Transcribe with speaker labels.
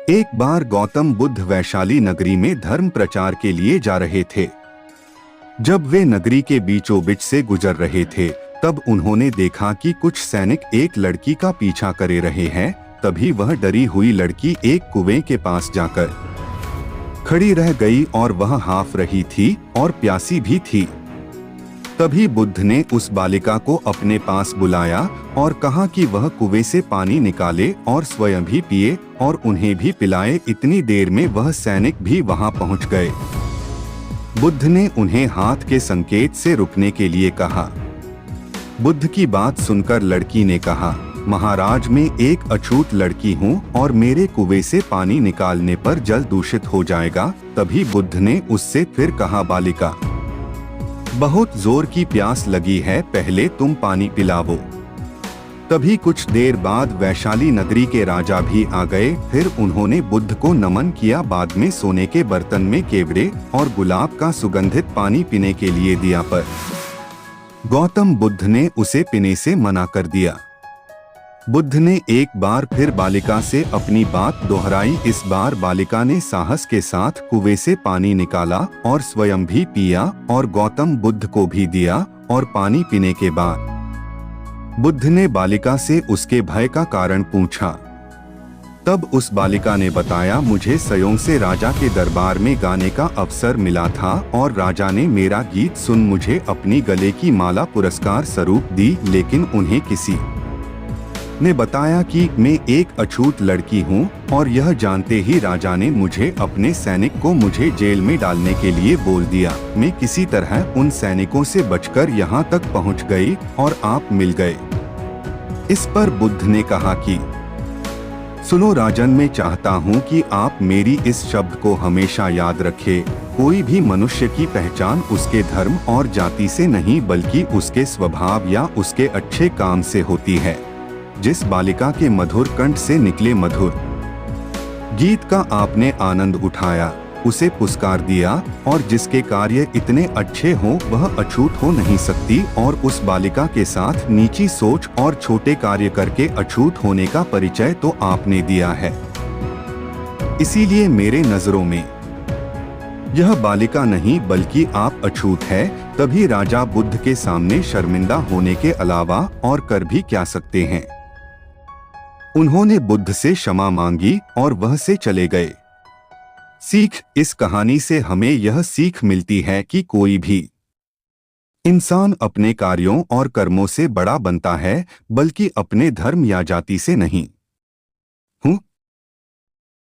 Speaker 1: एक बार गौतम बुद्ध वैशाली नगरी में धर्म प्रचार के लिए जा रहे थे। जब वे नगरी के बीचों बीच से गुजर रहे थे, तब उन्होंने देखा कि कुछ सैनिक एक लड़की का पीछा करे रहे हैं। तभी वह डरी हुई लड़की एक कुएं के पास जाकर खड़ी रह गई और वह हांफ रही थी और प्यासी भी थी। तभी बुद्ध ने उस बालिका को अपने पास बुलाया और कहा कि वह कुएं से पानी निकाले और स्वयं भी पिए और उन्हें भी पिलाए। इतनी देर में वह सैनिक भी वहां पहुंच गए। बुद्ध ने उन्हें हाथ के संकेत से रुकने के लिए कहा। बुद्ध की बात सुनकर लड़की ने कहा, महाराज, मैं एक अछूत लड़की हूँ और मेरे कुएं से पानी निकालने पर जल दूषित हो जाएगा। तभी बुद्ध ने उससे फिर कहा, बालिका, बहुत जोर की प्यास लगी है, पहले तुम पानी पिलाओ। तभी कुछ देर बाद वैशाली नगरी के राजा भी आ गए। फिर उन्होंने बुद्ध को नमन किया। बाद में सोने के बर्तन में केवड़े और गुलाब का सुगंधित पानी पीने के लिए दिया, पर गौतम बुद्ध ने उसे पीने से मना कर दिया। बुद्ध ने एक बार फिर बालिका से अपनी बात दोहराई। इस बार बालिका ने साहस के साथ कुएं से पानी निकाला और स्वयं भी पिया और गौतम बुद्ध को भी दिया। और पानी पीने के बाद बुद्ध ने बालिका से उसके भय का कारण पूछा। तब उस बालिका ने बताया, मुझे सयों से राजा के दरबार में गाने का अवसर मिला था और राजा ने मेरा गीत सुन मुझे अपनी गले की माला पुरस्कार स्वरूप दी, लेकिन उन्हें किसी ने बताया कि मैं एक अछूत लड़की हूँ और यह जानते ही राजा ने मुझे अपने सैनिक को मुझे जेल में डालने के लिए बोल दिया। मैं किसी तरह उन सैनिकों से बचकर यहाँ तक पहुँच गई और आप मिल गए। इस पर बुद्ध ने कहा कि सुनो राजन, मैं चाहता हूँ कि आप मेरी इस शब्द को हमेशा याद रखें। कोई भी मनुष्य की पहचान उसके धर्म और जाति से नहीं, बल्कि उसके स्वभाव या उसके अच्छे काम से होती है। जिस बालिका के मधुर कंठ से निकले मधुर गीत का आपने आनंद उठाया, उसे पुरस्कार दिया, और जिसके कार्य इतने अच्छे हों वह अछूत हो नहीं सकती। और उस बालिका के साथ नीची सोच और छोटे कार्य करके अछूत होने का परिचय तो आपने दिया है। इसीलिए मेरे नजरों में यह बालिका नहीं बल्कि आप अछूत है। तभी राजा बुद्ध के सामने शर्मिंदा होने के अलावा और कर भी क्या सकते हैं। उन्होंने बुद्ध से क्षमा मांगी और वह से चले गए। सीख, इस कहानी से हमें यह सीख मिलती है कि कोई भी इंसान अपने कार्यों और कर्मों से बड़ा बनता है, बल्कि अपने धर्म या जाति से नहीं।